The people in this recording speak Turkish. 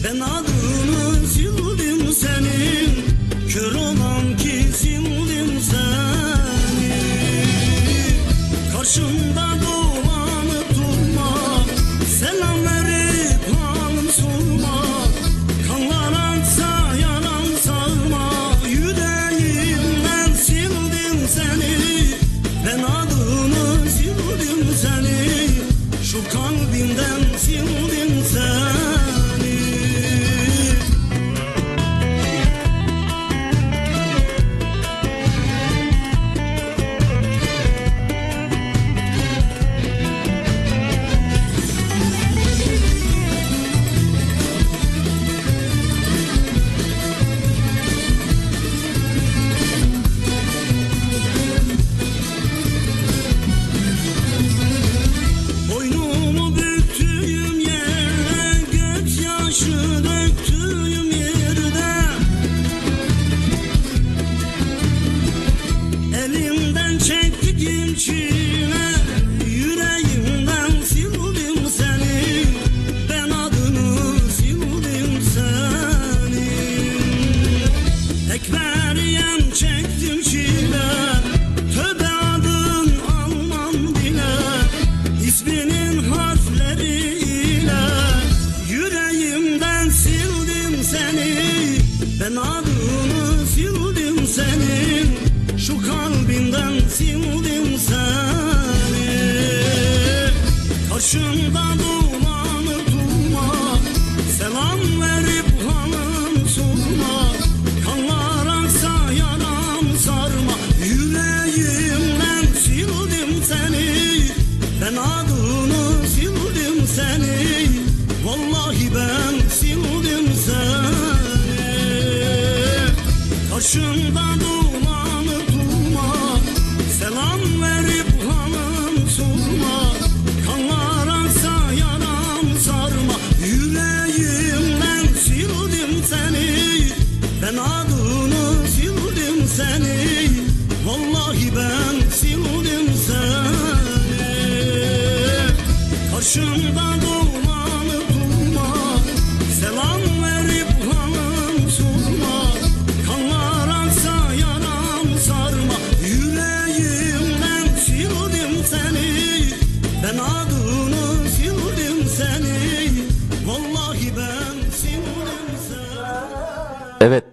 Ben adını sildim senin, kör olan ki sildim seni. Karşımda dolanıp durma, selam verip halım sorma. Kanlar aksa yalan sarma, yüreğimden sildim seni. Ben adını sildim seni, şu kalbimden sildim seni. Boynumu büktüğüm yerde, gözyaşı döktüğüm yerde, elimden çektiğim çile, yüreğimden sildim seni. Ben adını sildim seni. Ekberiyem çektim çile, tövbe adın almam bile. İsminin harfleriyle yüreğimden sildim seni. Ben adını sildim senin, şu kalbimden sildim seni. Karşımda dolanıp durma, selam verip halım sorma. Kanlar aksa yaram sarma, yüreğimden sildim seni. Ben adını sildim seni, vallahi ben sildim seni. Karşımda dolanıp durma, selam verip halım sorma. Kanlar aksa yaram sarma, yüreğimden sildim seni. Ben adını sildim seni, vallahi ben sildim seni. Karşımda dolanıp durma, selam verip halım sorma. Kanlar aksa yaram sarma, yüreğimden sildim seni. Ben adını sildim seni, vallahi ben sildim seni. Evet.